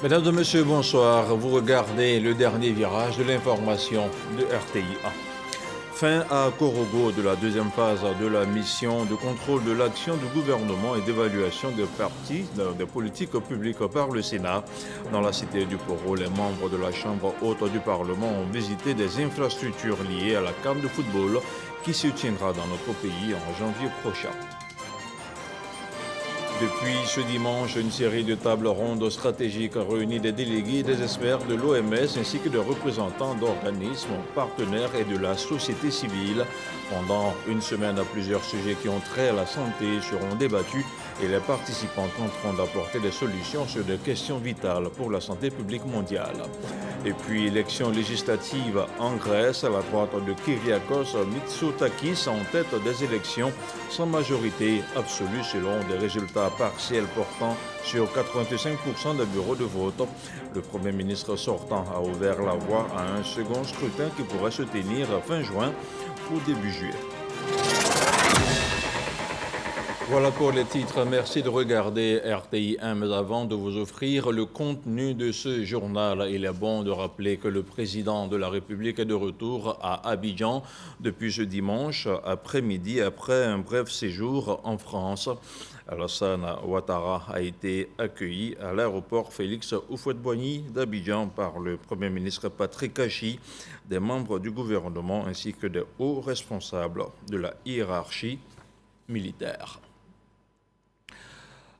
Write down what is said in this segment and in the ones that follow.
Mesdames et messieurs, bonsoir. Vous regardez le dernier virage de l'information de RTI1. Fin à Korogo de la deuxième phase de la mission de contrôle de l'action du gouvernement et d'évaluation des partis des politiques publiques par le Sénat. Dans la cité du Poro, les membres de la Chambre haute du Parlement ont visité des infrastructures liées à la CAN de football qui se tiendra dans notre pays en janvier prochain. Depuis ce dimanche, une série de tables rondes stratégiques réunit des délégués et des experts de l'OMS ainsi que des représentants d'organismes partenaires et de la société civile. Pendant une semaine, plusieurs sujets qui ont trait à la santé seront débattus et les participants tenteront d'apporter des solutions sur des questions vitales pour la santé publique mondiale. Et puis, élection législative en Grèce, à la droite de Kyriakos Mitsotakis en tête des élections sans majorité absolue selon des résultats partiels portant sur 85% des bureaux de vote. Le Premier ministre sortant a ouvert la voie à un second scrutin qui pourrait se tenir fin juin ou début juillet. Voilà pour les titres. Merci de regarder RTI1. Mais avant de vous offrir le contenu de ce journal, il est bon de rappeler que le président de la République est de retour à Abidjan depuis ce dimanche après-midi après un bref séjour en France. Alassane Ouattara a été accueilli à l'aéroport Félix Houphouët-Boigny d'Abidjan par le Premier ministre Patrick Kachi, des membres du gouvernement ainsi que des hauts responsables de la hiérarchie militaire.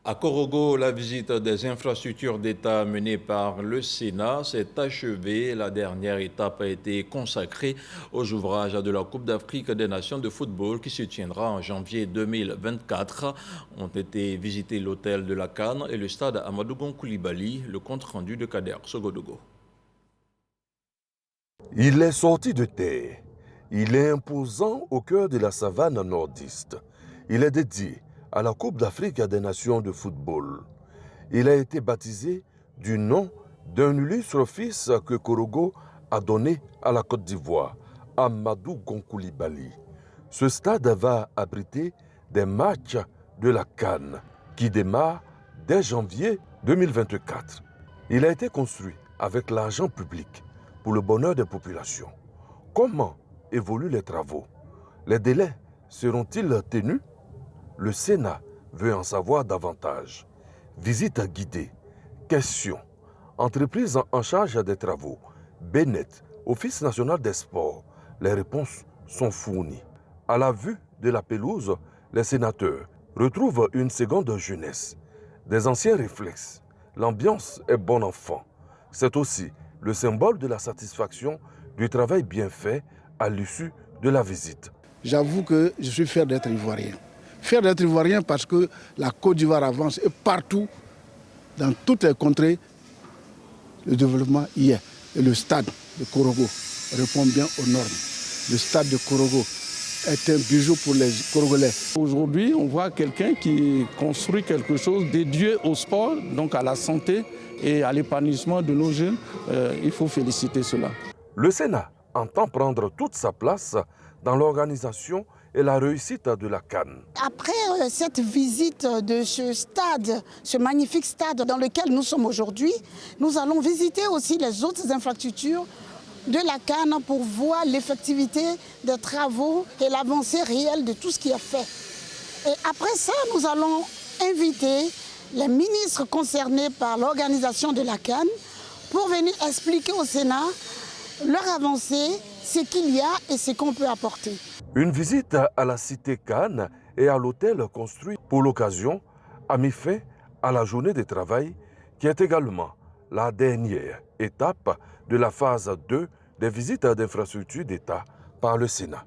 À Korogo, la visite des infrastructures d'État menée par le Sénat s'est achevée. La dernière étape a été consacrée aux ouvrages de la Coupe d'Afrique des Nations de football qui se tiendra en janvier 2024. Ont été visités l'hôtel de la CAN et le stade Amadou Gon Coulibaly. Le compte rendu de Kader Sogodogo. Il est sorti de terre. Il est imposant au cœur de la savane nordiste. Il est dédié à la Coupe d'Afrique des Nations de football. Il a été baptisé du nom d'un illustre fils que Korogo a donné à la Côte d'Ivoire, Amadou Gon Coulibaly. Ce stade va abriter des matchs de la CAN qui démarrent dès janvier 2024. Il a été construit avec l'argent public pour le bonheur des populations. Comment évoluent les travaux? Les délais seront-ils tenus? Le Sénat veut en savoir davantage. Visite guidée, questions, entreprise en charge des travaux, Bennett, Office national des sports. Les réponses sont fournies. À la vue de la pelouse, les sénateurs retrouvent une seconde jeunesse, des anciens réflexes. L'ambiance est bon enfant. C'est aussi le symbole de la satisfaction du travail bien fait à l'issue de la visite. J'avoue que je suis fier d'être ivoirien. Fier d'être ivoirien parce que la Côte d'Ivoire avance et partout, dans toutes les contrées, le développement y est. Et le stade de Korogo répond bien aux normes. Le stade de Korogo est un bijou pour les Korogolais. Aujourd'hui, on voit quelqu'un qui construit quelque chose dédié au sport, donc à la santé et à l'épanouissement de nos jeunes. Il faut féliciter cela. Le Sénat entend prendre toute sa place dans l'organisation et la réussite de la CAN. Après cette visite de ce stade, ce magnifique stade dans lequel nous sommes aujourd'hui, nous allons visiter aussi les autres infrastructures de la CAN pour voir l'effectivité des travaux et l'avancée réelle de tout ce qui est fait. Et après ça, nous allons inviter les ministres concernés par l'organisation de la CAN pour venir expliquer au Sénat leur avancée, ce qu'il y a et ce qu'on peut apporter. Une visite à la cité CAN et à l'hôtel construit pour l'occasion a mis fin à la journée de travail qui est également la dernière étape de la phase 2 des visites d'infrastructures d'État par le Sénat.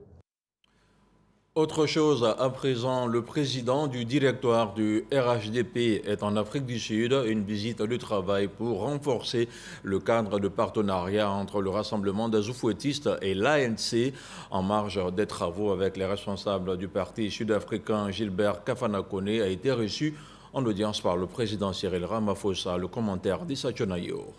Autre chose, à présent, le président du directoire du RHDP est en Afrique du Sud, une visite de travail pour renforcer le cadre de partenariat entre le Rassemblement des Oufouettistes et l'ANC en marge des travaux avec les responsables du parti sud-africain Gilbert Kafanakone a été reçu en audience par le président Cyril Ramaphosa. Le commentaire d'Issa Chonayo.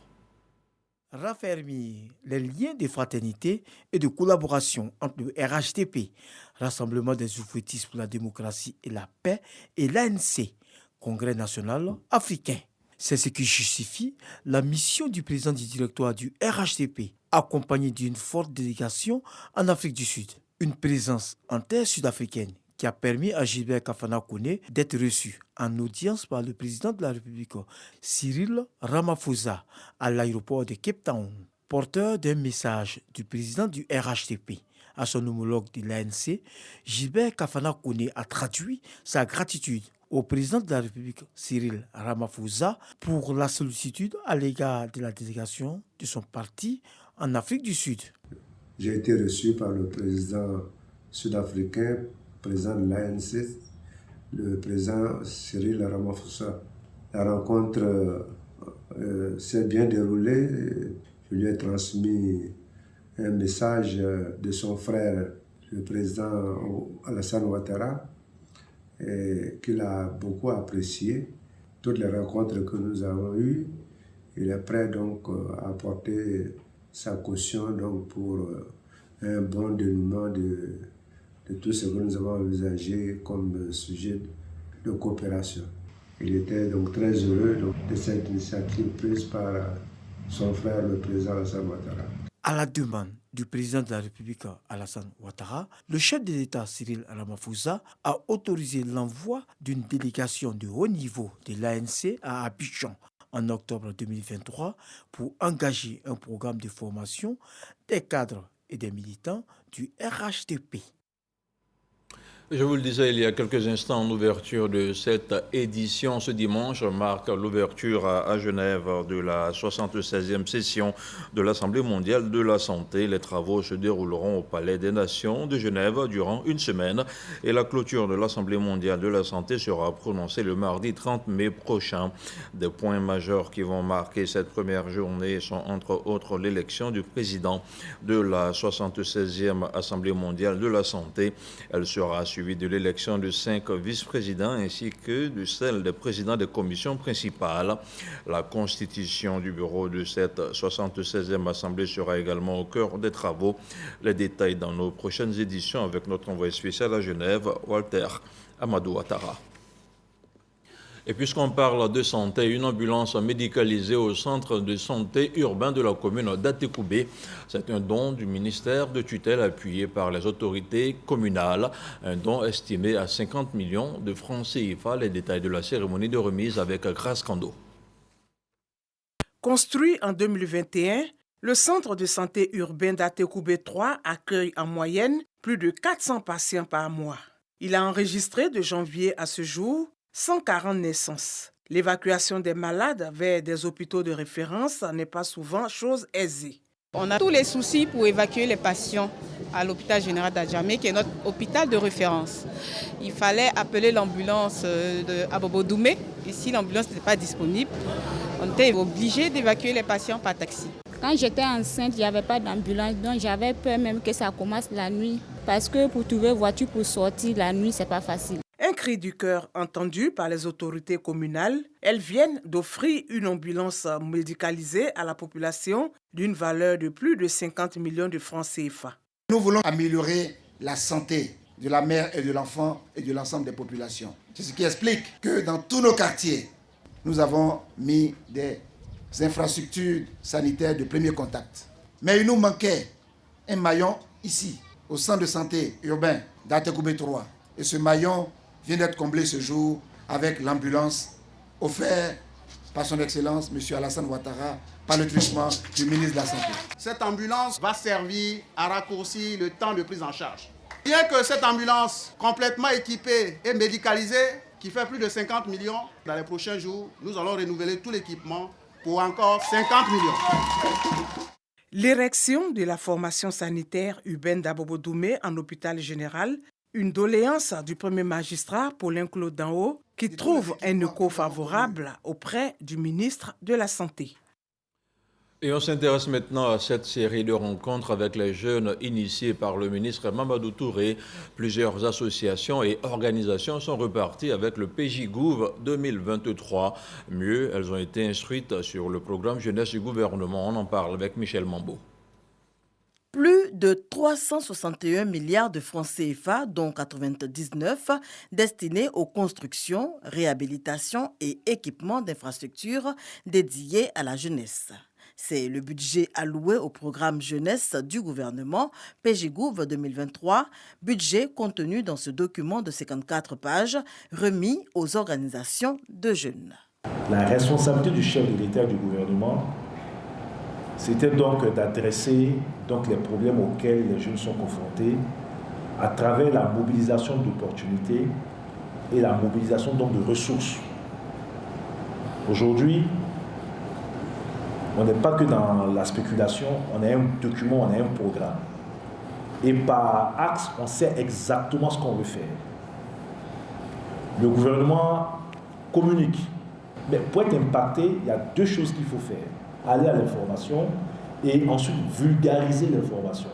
Raffermir les liens de fraternité et de collaboration entre le RHDP, Rassemblement des Oufouettistes pour la démocratie et la paix, et l'ANC, Congrès national africain. C'est ce qui justifie la mission du président du directoire du RHDP, accompagné d'une forte délégation en Afrique du Sud. Une présence en terre sud-africaine qui a permis à Gilbert Kafana Koné d'être reçu en audience par le président de la République, Cyril Ramaphosa, à l'aéroport de Cape Town, porteur d'un message du président du RHDP. À son homologue de l'ANC, Gilbert Kafana Koné a traduit sa gratitude au président de la République, Cyril Ramaphosa, pour la sollicitude à l'égard de la délégation de son parti en Afrique du Sud. J'ai été reçu par le président sud-africain, président de l'ANC, le président Cyril Ramaphosa. La rencontre s'est bien déroulée. Je lui ai transmis un message de son frère, le président Alassane Ouattara, qu'il a beaucoup apprécié. Toutes les rencontres que nous avons eues, il est prêt donc à apporter sa caution donc, pour un bon dénouement de tout ce que nous avons envisagé comme sujet de coopération. Il était donc très heureux donc, de cette initiative prise par son frère, le président Alassane Ouattara. À la demande du président de la République Alassane Ouattara, le chef de l'État Cyril Ramaphosa a autorisé l'envoi d'une délégation de haut niveau de l'ANC à Abidjan en octobre 2023 pour engager un programme de formation des cadres et des militants du RHDP. Je vous le disais il y a quelques instants, en ouverture de cette édition, ce dimanche marque l'ouverture à Genève de la 76e session de l'Assemblée mondiale de la santé. Les travaux se dérouleront au Palais des Nations de Genève durant une semaine et la clôture de l'Assemblée mondiale de la santé sera prononcée le mardi 30 mai prochain. Des points majeurs qui vont marquer cette première journée sont entre autres l'élection du président de la 76e Assemblée mondiale de la santé. Elle sera suivi de l'élection de 5 vice-présidents ainsi que de celle des présidents des commissions principales. La constitution du bureau de cette 76e Assemblée sera également au cœur des travaux. Les détails dans nos prochaines éditions avec notre envoyé spécial à Genève, Walter Amadou Ouattara. Et puisqu'on parle de santé, une ambulance médicalisée au centre de santé urbain de la commune d'Atekoubé. C'est un don du ministère de tutelle appuyé par les autorités communales. Un don estimé à 50 millions de francs CFA. Les détails de la cérémonie de remise avec Grace Kando. Construit en 2021, le centre de santé urbain d'Atekoubé 3 accueille en moyenne plus de 400 patients par mois. Il a enregistré de janvier à ce jour 140 naissances. L'évacuation des malades vers des hôpitaux de référence n'est pas souvent chose aisée. On a tous les soucis pour évacuer les patients à l'hôpital général d'Adjamé, qui est notre hôpital de référence. Il fallait appeler l'ambulance de Abobo-Doumé. Ici, l'ambulance n'était pas disponible. On était obligé d'évacuer les patients par taxi. Quand j'étais enceinte, il n'y avait pas d'ambulance, donc j'avais peur même que ça commence la nuit. Parce que pour trouver voiture pour sortir la nuit, c'est pas facile. Un cri du cœur entendu par les autorités communales, elles viennent d'offrir une ambulance médicalisée à la population d'une valeur de plus de 50 millions de francs CFA. Nous voulons améliorer la santé de la mère et de l'enfant et de l'ensemble des populations. C'est ce qui explique que dans tous nos quartiers, nous avons mis des infrastructures sanitaires de premier contact. Mais il nous manquait un maillon ici, au centre de santé urbain d'Atekoubé 3. Et ce maillon vient d'être comblé ce jour avec l'ambulance offerte par son Excellence, M. Alassane Ouattara, par le truchement du ministre de la Santé. Cette ambulance va servir à raccourcir le temps de prise en charge. Bien que cette ambulance complètement équipée et médicalisée, qui fait plus de 50 millions, dans les prochains jours, nous allons renouveler tout l'équipement pour encore 50 millions. L'érection de la formation sanitaire urbaine d'Abobo-Doumé en hôpital général, une doléance du premier magistrat Paulin Claude Danhaut qui trouve un écho favorable auprès du ministre de la Santé. Et on s'intéresse maintenant à cette série de rencontres avec les jeunes initiés par le ministre Mamadou Touré. Plusieurs associations et organisations sont reparties avec le PJ-Gouv 2023. Mieux, elles ont été instruites sur le programme jeunesse du gouvernement. On en parle avec Michel Mambo. Plus de 361 milliards de francs CFA, dont 99 destinés aux constructions, réhabilitations et équipements d'infrastructures dédiés à la jeunesse. C'est le budget alloué au programme jeunesse du gouvernement PGGouv 2023, budget contenu dans ce document de 54 pages remis aux organisations de jeunes. La responsabilité du chef de l'État et du gouvernement, c'était donc d'adresser les problèmes auxquels les jeunes sont confrontés à travers la mobilisation d'opportunités et la mobilisation de ressources. Aujourd'hui, on n'est pas que dans la spéculation, on a un document, on a un programme. Et par axe, on sait exactement ce qu'on veut faire. Le gouvernement communique. Mais pour être impacté, il y a deux choses qu'il faut faire. Aller à l'information et ensuite vulgariser l'information.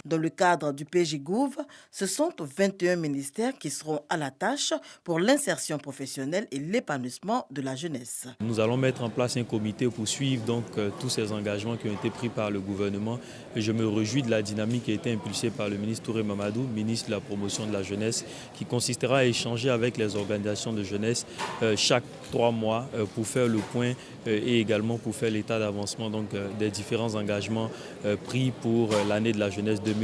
Dans le cadre du PGGouv, ce sont 21 ministères qui seront à la tâche pour l'insertion professionnelle et l'épanouissement de la jeunesse. Nous allons mettre en place un comité pour suivre tous ces engagements qui ont été pris par le gouvernement. Et je me réjouis de la dynamique qui a été impulsée par le ministre Touré Mamadou, ministre de la promotion de la jeunesse, qui consistera à échanger avec les organisations de jeunesse chaque 3 mois pour faire le point et également pour faire l'état d'avancement des différents engagements pris pour l'année de la jeunesse 2023.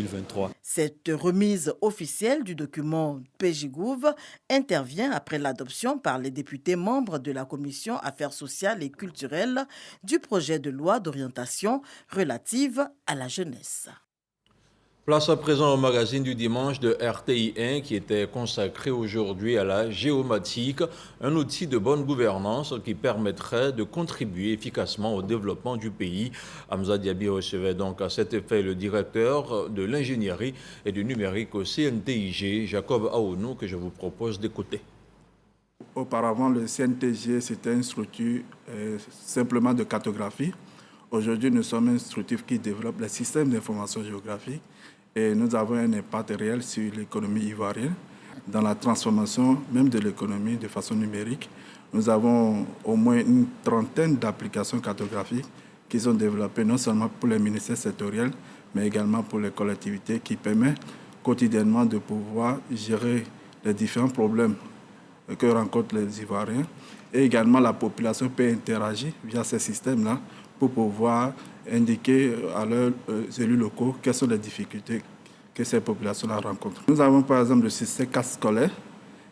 Cette remise officielle du document PGGouv intervient après l'adoption par les députés membres de la Commission Affaires sociales et culturelles du projet de loi d'orientation relative à la jeunesse. Place à présent au magazine du dimanche de RTI1 qui était consacré aujourd'hui à la géomatique, un outil de bonne gouvernance qui permettrait de contribuer efficacement au développement du pays. Hamza Diaby recevait donc à cet effet le directeur de l'ingénierie et du numérique au CNTIG, Jacob Aounou, que je vous propose d'écouter. Auparavant, le CNTIG, c'était une structure simplement de cartographie. Aujourd'hui, nous sommes une structure qui développe les systèmes d'information géographique et nous avons un impact réel sur l'économie ivoirienne, dans la transformation même de l'économie de façon numérique. Nous avons au moins une trentaine d'applications cartographiques qui sont développées non seulement pour les ministères sectoriels, mais également pour les collectivités qui permettent quotidiennement de pouvoir gérer les différents problèmes que rencontrent les Ivoiriens. Et également, la population peut interagir via ces systèmes-là pour pouvoir indiquer à leurs élus locaux quelles sont les difficultés que ces populations-là rencontrent. Nous avons par exemple le système carte scolaire,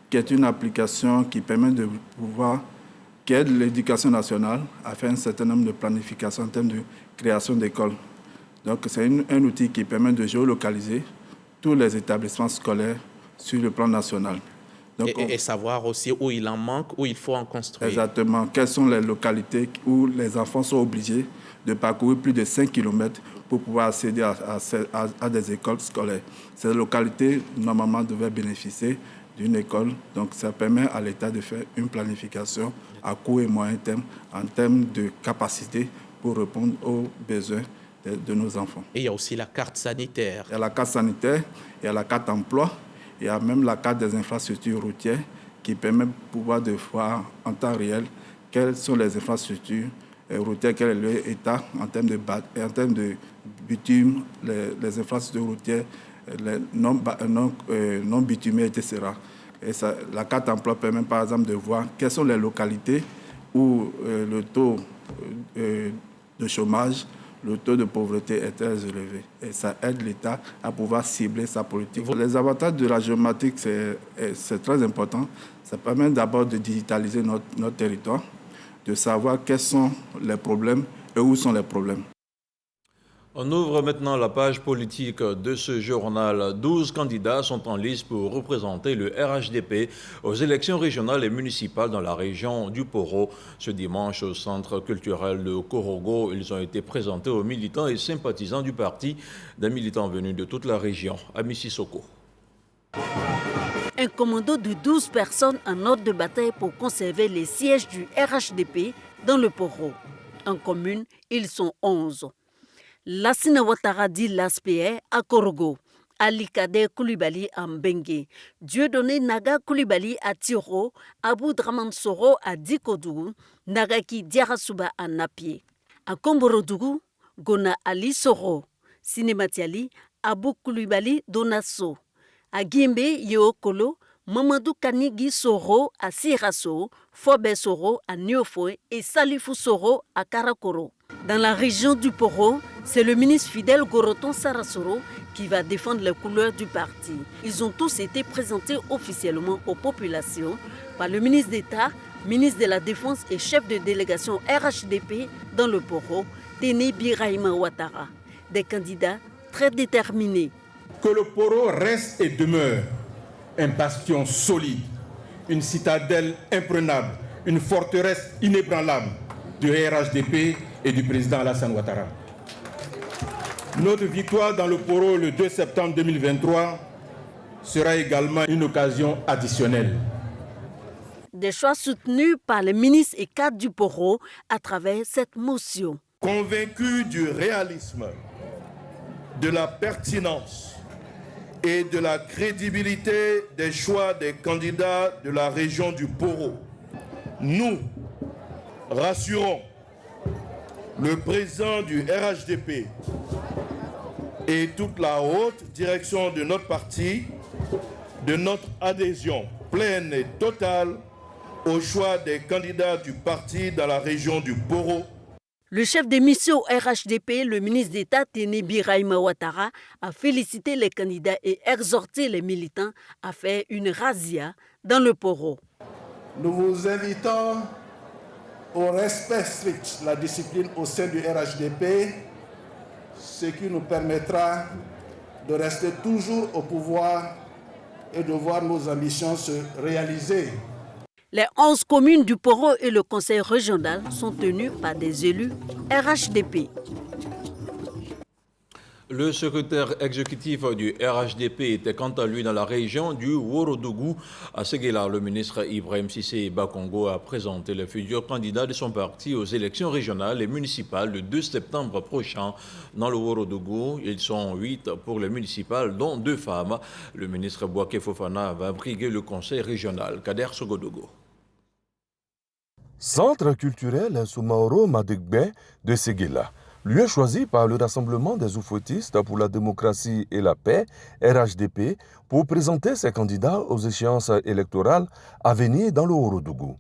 qui est une application qui permet de pouvoir, qui aide l'éducation nationale à faire un certain nombre de planifications en termes de création d'écoles. Donc c'est un outil qui permet de géolocaliser tous les établissements scolaires sur le plan national. Donc, et savoir aussi où il en manque, où il faut en construire. Exactement. Quelles sont les localités où les enfants sont obligés de parcourir plus de 5 km pour pouvoir accéder à des écoles scolaires. Ces localités, normalement, devaient bénéficier d'une école. Donc, ça permet à l'État de faire une planification à court et moyen terme en termes de capacité pour répondre aux besoins de nos enfants. Et il y a aussi la carte sanitaire. Il y a la carte sanitaire, il y a la carte emploi. Il y a même la carte des infrastructures routières qui permet de pouvoir de voir en temps réel quelles sont les infrastructures routières, quel est leur état en termes de bitume, les infrastructures routières, les non bitumées, etc. Et ça, la carte emploi permet par exemple de voir quelles sont les localités où le taux de chômage, le taux de pauvreté est très élevé et ça aide l'État à pouvoir cibler sa politique. Les avantages de la géomatique, c'est très important. Ça permet d'abord de digitaliser notre territoire, de savoir quels sont les problèmes et où sont les problèmes. On ouvre maintenant la page politique de ce journal. 12 candidats sont en liste pour représenter le RHDP aux élections régionales et municipales dans la région du Poro. Ce dimanche, au centre culturel de Korogo, ils ont été présentés aux militants et sympathisants du parti, des militants venus de toute la région. À Mississauga. Un commando de 12 personnes en ordre de bataille pour conserver les sièges du RHDP dans le Poro. En commune, ils sont 11. Lassina Ouattara dit l'ASPR à Korogo, Ali Kader Koulibaly à Mbengue, Dieudonné Naga Koulibaly à Tiro, Abou Draman Soro à Dikodougou, Nagaki Diarasuba à Napié. À Komborodougou, Gona Ali Soro, Sinematiali Abou Koulibaly Donasso. À Gimbe Yokolo, Mamadou Kanigi Soro à Sirasso, Fobe Soro à Niofo et Salifou Soro à Karakoro. Dans la région du Poro, c'est le ministre fidèle Goroton Sarasoro qui va défendre les couleurs du parti. Ils ont tous été présentés officiellement aux populations par le ministre d'État, ministre de la Défense et chef de délégation RHDP dans le Poro, Téné Birahima Ouattara. Des candidats très déterminés. Que le Poro reste et demeure un bastion solide, une citadelle imprenable, une forteresse inébranlable du RHDP et du président Alassane Ouattara. Notre victoire dans le Poro le 2 septembre 2023 sera également une occasion additionnelle. Des choix soutenus par les ministres et cadres du Poro à travers cette motion. Convaincu du réalisme, de la pertinence et de la crédibilité des choix des candidats de la région du Poro, nous rassurons le président du RHDP et toute la haute direction de notre parti de notre adhésion pleine et totale au choix des candidats du parti dans la région du Poro. Le chef des missions RHDP, le ministre d'État Téné Birahima Ouattara, a félicité les candidats et exhorté les militants à faire une razzia dans le Poro. Nous vous invitons au respect strict de la discipline au sein du RHDP, ce qui nous permettra de rester toujours au pouvoir et de voir nos ambitions se réaliser. Les 11 communes du Poro et le conseil régional sont tenues par des élus RHDP. Le secrétaire exécutif du RHDP était quant à lui dans la région du Worodougou. À Séguéla, le ministre Ibrahim Cissé Bakongo a présenté les futurs candidats de son parti aux élections régionales et municipales le 2 septembre prochain. Dans le Worodougou, ils sont 8 pour les municipales, dont 2 femmes. Le ministre Bouaké Fofana va briguer le conseil régional. Kader Sogodogo. Centre culturel Soumaoro Madegbe de Séguéla. Lieu choisi par le Rassemblement des oufouettistes pour la démocratie et la paix, RHDP, pour présenter ses candidats aux échéances électorales à venir dans le Worodougou.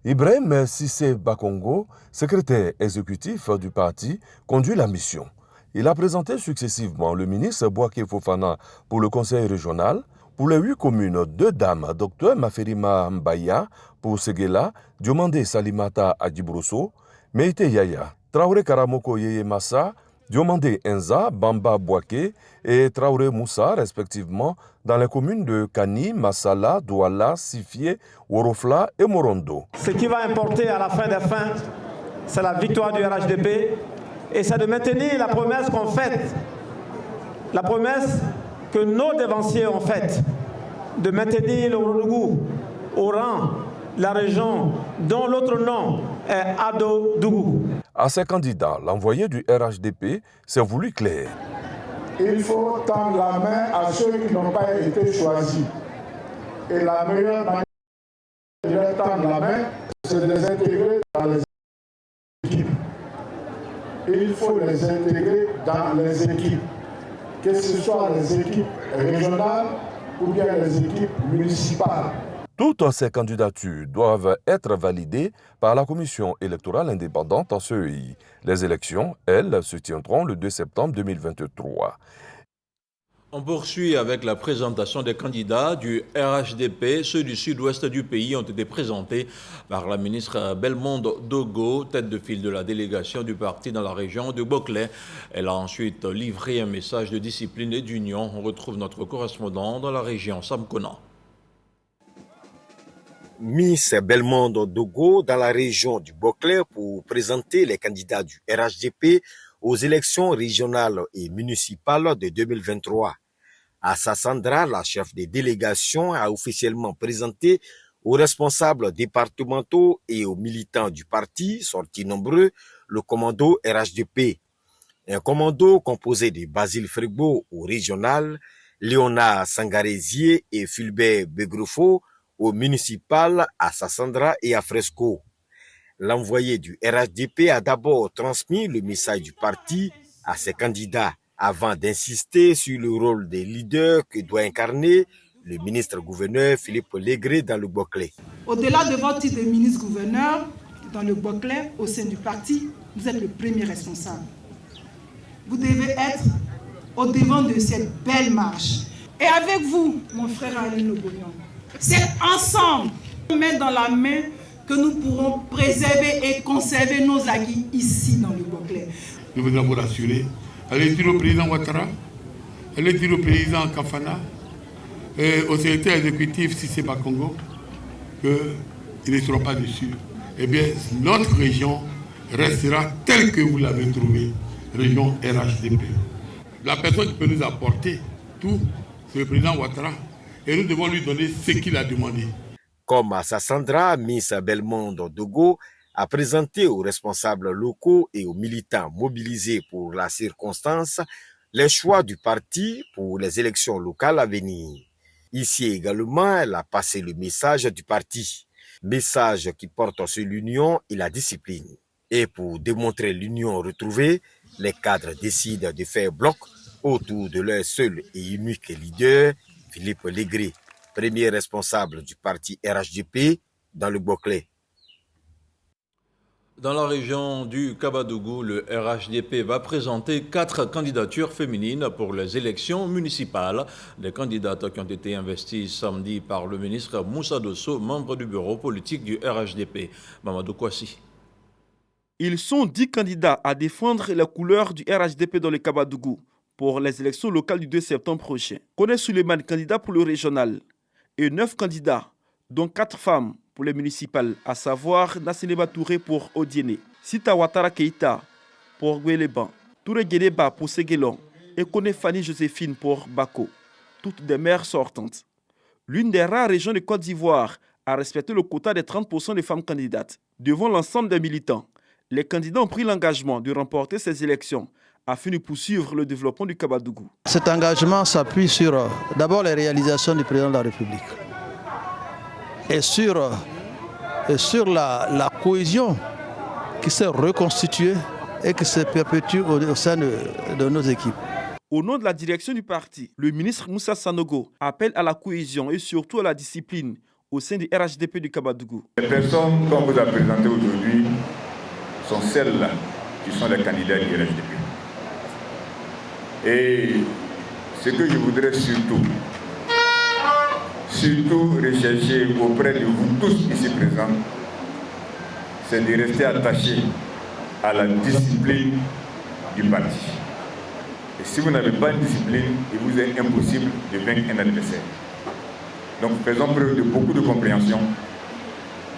Ibrahim Cissé Bakongo, secrétaire exécutif du parti, conduit la mission. Il a présenté successivement le ministre Bouaké Fofana pour le conseil régional, pour les 8 communes, 2 dames, Dr Maferima Mbaya pour Séguéla, Diomandé Salimata Adjibroso, Meite Yaya, Traoré Karamoko Yeye Massa, Diomandé Enza, Bamba Bouaké et Traoré Moussa, respectivement, dans les communes de Kani, Massala, Douala, Sifié, Worofla et Morondo. Ce qui va importer à la fin des fins, c'est la victoire du RHDP et c'est de maintenir la promesse qu'on fait, la promesse que nos dévanciers ont faite, de maintenir le Worodougou au rang de la région dont l'autre nom est Ado-Dougou. À ces candidats, l'envoyé du RHDP s'est voulu clair. Il faut tendre la main à ceux qui n'ont pas été choisis. Et la meilleure manière de leur tendre la main, c'est de les intégrer dans les équipes. Il faut les intégrer dans les équipes, que ce soit les équipes régionales ou bien les équipes municipales. Toutes ces candidatures doivent être validées par la Commission électorale indépendante en CEI. Les élections, elles, se tiendront le 2 septembre 2023. On poursuit avec la présentation des candidats du RHDP. Ceux du sud-ouest du pays ont été présentés par la ministre Belmondo Dogo, tête de file de la délégation du parti dans la région de Boclé. Elle a ensuite livré un message de discipline et d'union. On retrouve notre correspondant dans la région, Sam Conan. Miss Belmondo Dogo dans la région du Boclé pour présenter les candidats du RHDP aux élections régionales et municipales de 2023. Assa Sandra, la chef des délégations, a officiellement présenté aux responsables départementaux et aux militants du parti, sortis nombreux, le commando RHDP. Un commando composé de Basile Frigbo au régional, Léonard Sangarézier et Fulbert Begrefo au municipal, à Sassandra et à Fresco. L'envoyé du RHDP a d'abord transmis le message du parti à ses candidats avant d'insister sur le rôle des leaders que doit incarner le ministre-gouverneur Philippe Légré dans le Boclé. Au-delà de votre titre de ministre-gouverneur, dans le Boclé, au sein du parti, vous êtes le premier responsable. Vous devez être au devant de cette belle marche. Et avec vous, mon frère Alain Lobognon, c'est ensemble, main dans la main, que nous pourrons préserver et conserver nos acquis ici dans le Boclé. Nous voudrais vous rassurer. Allez dire au président Ouattara, allez dire au président Kafana, au secrétaire exécutif Cissé Bakongo, qu'ils ne seront pas déçus. Eh bien, notre région restera telle que vous l'avez trouvée, région RHDP. La personne qui peut nous apporter tout, c'est le président Ouattara, et nous devons lui donner ce qu'il a demandé. Comme à Sassandra, Miss Belmondo Dogo a présenté aux responsables locaux et aux militants mobilisés pour la circonstance les choix du parti pour les élections locales à venir. Ici également, elle a passé le message du parti, message qui porte sur l'union et la discipline. Et pour démontrer l'union retrouvée, les cadres décident de faire bloc autour de leur seul et unique leader, Philippe Légré, premier responsable du parti RHDP dans le Boclé. Dans la région du Kabadougou, le RHDP va présenter 4 candidatures féminines pour les élections municipales. Les candidates qui ont été investies samedi par le ministre Moussa Dosso, membre du bureau politique du RHDP. Mamadou Kouassi. Ils sont 10 candidats à défendre les couleurs du RHDP dans le Kabadougou pour les élections locales du 2 septembre prochain. Kone Suleiman, candidat pour le régional, et 9 candidats, dont 4 femmes pour les municipales, à savoir Nasseneba Touré pour Odiene, Sita Ouattara Keïta pour Guéléban, Touré Guéléba pour Séguélon et Kone Fanny Joséphine pour Bako, toutes des maires sortantes. L'une des rares régions de Côte d'Ivoire a respecté le quota des 30% des femmes candidates. Devant l'ensemble des militants, les candidats ont pris l'engagement de remporter ces élections afin de poursuivre le développement du Kabadougou. Cet engagement s'appuie sur d'abord les réalisations du président de la République et sur la cohésion qui s'est reconstituée et qui se perpétue au sein de nos équipes. Au nom de la direction du parti, le ministre Moussa Sanogo appelle à la cohésion et surtout à la discipline au sein du RHDP du Kabadougou. Les personnes qu'on vous a présentées aujourd'hui sont celles-là qui sont les candidats du RHDP. Et ce que je voudrais surtout rechercher auprès de vous tous ici présents, c'est de rester attachés à la discipline du parti. Et si vous n'avez pas de discipline, il vous est impossible de vaincre un adversaire. Donc faisons preuve de beaucoup de compréhension,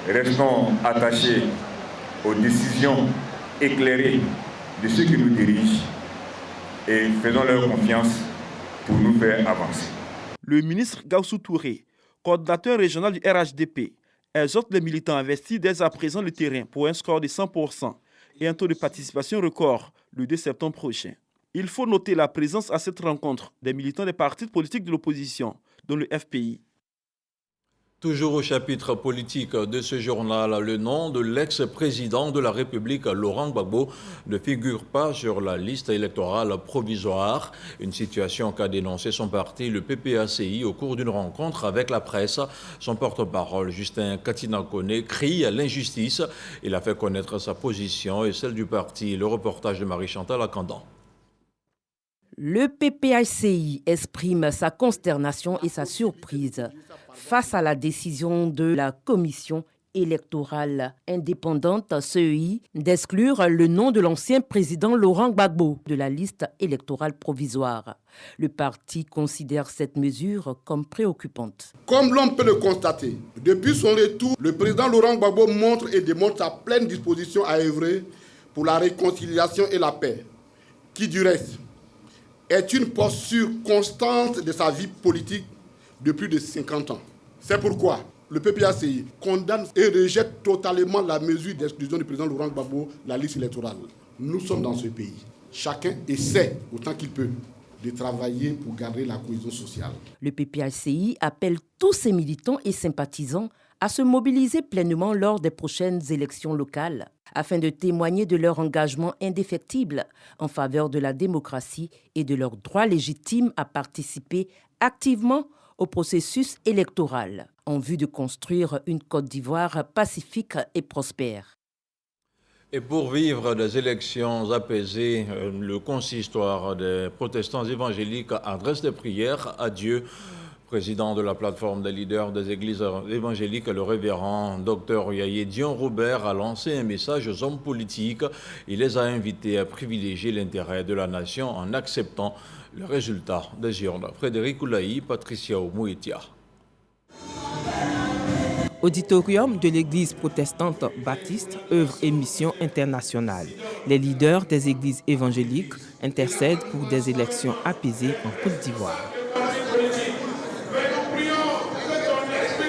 restons attachés aux décisions éclairées de ceux qui nous dirigent et faisons leur confiance pour nous faire avancer. Le ministre Gaussou Touré, coordinateur régional du RHDP, exhorte les militants à investir dès à présent le terrain pour un score de 100% et un taux de participation record le 2 septembre prochain. Il faut noter la présence à cette rencontre des militants des partis politiques de l'opposition, dont le FPI. Toujours au chapitre politique de ce journal, le nom de l'ex-président de la République, Laurent Gbagbo, ne figure pas sur la liste électorale provisoire. Une situation qu'a dénoncé son parti, le PPACI, au cours d'une rencontre avec la presse. Son porte-parole, Justin Katina Kone, crie à l'injustice. Il a fait connaître sa position et celle du parti. Le reportage de Marie-Chantal Akandan. Le PPACI exprime sa consternation et sa surprise face à la décision de la Commission électorale indépendante CEI d'exclure le nom de l'ancien président Laurent Gbagbo de la liste électorale provisoire. Le parti considère cette mesure comme préoccupante. Comme l'on peut le constater, depuis son retour, le président Laurent Gbagbo montre et démontre sa pleine disposition à œuvrer pour la réconciliation et la paix, qui du reste est une posture constante de sa vie politique de plus de 50 ans. C'est pourquoi le PPACI condamne et rejette totalement la mesure d'exclusion du président Laurent Gbagbo de la liste électorale. Nous sommes dans ce pays. Chacun essaie autant qu'il peut de travailler pour garder la cohésion sociale. Le PPACI appelle tous ses militants et sympathisants à se mobiliser pleinement lors des prochaines élections locales afin de témoigner de leur engagement indéfectible en faveur de la démocratie et de leur droit légitime à participer activement au processus électoral en vue de construire une Côte d'Ivoire pacifique et prospère. Et pour vivre des élections apaisées, le consistoire des protestants évangéliques adresse des prières à Dieu. Président de la plateforme des leaders des églises évangéliques, le révérend Dr Yaye Dion Robert a lancé un message aux hommes politiques. Il les a invités à privilégier l'intérêt de la nation en acceptant le résultat des urnes. Frédéric Oulaï, Patricia Omouitia. Auditorium de l'église protestante baptiste, œuvre et mission internationale. Les leaders des églises évangéliques intercèdent pour des élections apaisées en Côte d'Ivoire.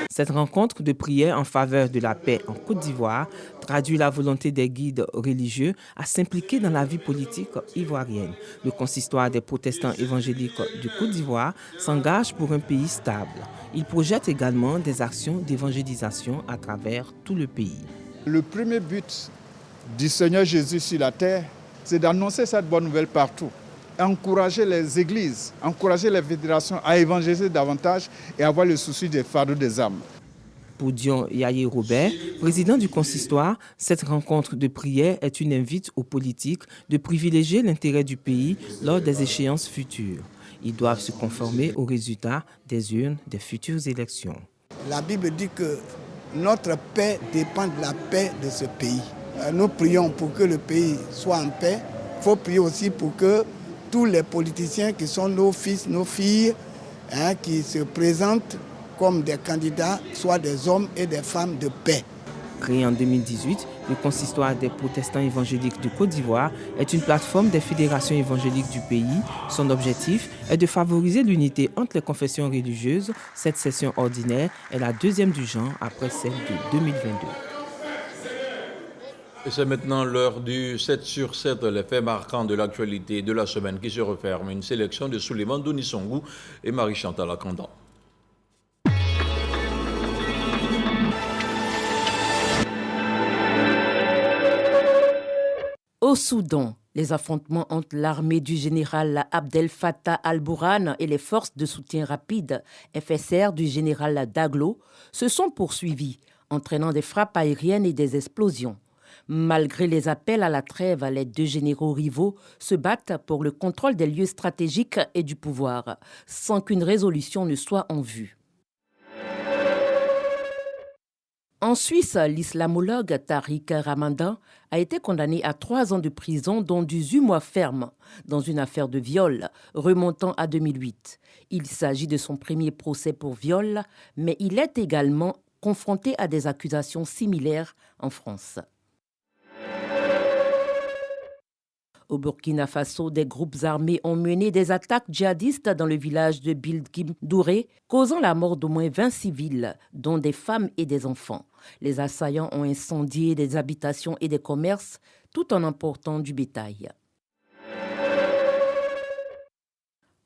Cette rencontre de prière en faveur de la paix en Côte d'Ivoire traduit la volonté des guides religieux à s'impliquer dans la vie politique ivoirienne. Le consistoire des protestants évangéliques de Côte d'Ivoire s'engage pour un pays stable. Il projette également des actions d'évangélisation à travers tout le pays. Le premier but du Seigneur Jésus sur la terre, c'est d'annoncer cette bonne nouvelle partout. Encourager les églises, encourager les fédérations à évangéliser davantage et avoir le souci des fardeaux des âmes. Pour Dion Yaye Robert, président du consistoire, cette rencontre de prière est une invite aux politiques de privilégier l'intérêt du pays lors des échéances futures. Ils doivent se conformer aux résultats des urnes des futures élections. La Bible dit que notre paix dépend de la paix de ce pays. Nous prions pour que le pays soit en paix. Il faut prier aussi pour que tous les politiciens qui sont nos fils, nos filles, qui se présentent comme des candidats, soient des hommes et des femmes de paix. Créé en 2018, le consistoire des protestants évangéliques de Côte d'Ivoire est une plateforme des fédérations évangéliques du pays. Son objectif est de favoriser l'unité entre les confessions religieuses. Cette session ordinaire est la deuxième du genre après celle de 2022. Et c'est maintenant l'heure du 7 sur 7, les faits marquants de l'actualité de la semaine qui se referme. Une sélection de Souleymane Donisongou et Marie-Chantal Akandan. Au Soudan, les affrontements entre l'armée du général Abdel Fattah al-Burhan et les forces de soutien rapide FSR du général Daglo se sont poursuivis, entraînant des frappes aériennes et des explosions. Malgré les appels à la trêve, les deux généraux rivaux se battent pour le contrôle des lieux stratégiques et du pouvoir, sans qu'une résolution ne soit en vue. En Suisse, l'islamologue Tariq Ramadan a été condamné à 3 ans de prison, dont 18 mois fermes, dans une affaire de viol remontant à 2008. Il s'agit de son premier procès pour viol, mais il est également confronté à des accusations similaires en France. Au Burkina Faso, des groupes armés ont mené des attaques djihadistes dans le village de Bilgim Douré, causant la mort d'au moins 20 civils, dont des femmes et des enfants. Les assaillants ont incendié des habitations et des commerces, tout en emportant du bétail.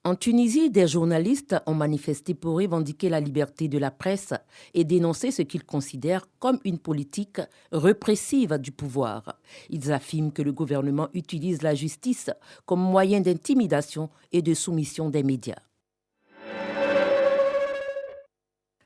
En Tunisie, des journalistes ont manifesté pour revendiquer la liberté de la presse et dénoncer ce qu'ils considèrent comme une politique répressive du pouvoir. Ils affirment que le gouvernement utilise la justice comme moyen d'intimidation et de soumission des médias.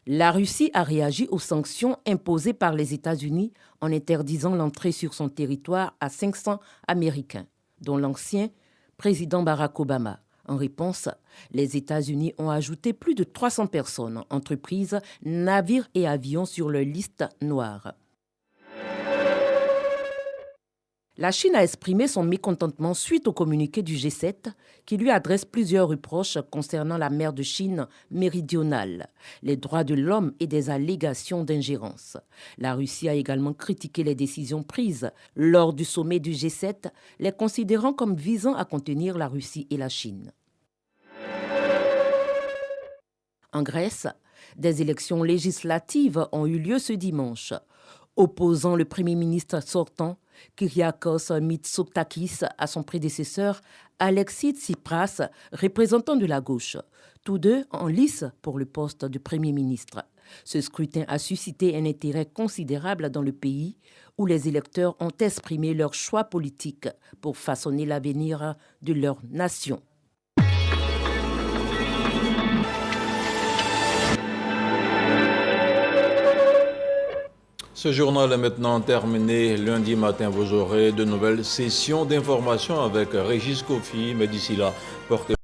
La Russie a réagi aux sanctions imposées par les États-Unis en interdisant l'entrée sur son territoire à 500 Américains, dont l'ancien président Barack Obama. En réponse, les États-Unis ont ajouté plus de 300 personnes, entreprises, navires et avions sur leur liste noire. La Chine a exprimé son mécontentement suite au communiqué du G7 qui lui adresse plusieurs reproches concernant la mer de Chine méridionale, les droits de l'homme et des allégations d'ingérence. La Russie a également critiqué les décisions prises lors du sommet du G7, les considérant comme visant à contenir la Russie et la Chine. En Grèce, des élections législatives ont eu lieu ce dimanche, opposant le Premier ministre sortant, Kyriakos Mitsotakis, à son prédécesseur, Alexis Tsipras, représentant de la gauche, tous deux en lice pour le poste de Premier ministre. Ce scrutin a suscité un intérêt considérable dans le pays où les électeurs ont exprimé leur choix politique pour façonner l'avenir de leur nation. Ce journal est maintenant terminé. Lundi matin, vous aurez de nouvelles sessions d'information avec Régis Kofi. Mais d'ici là, portez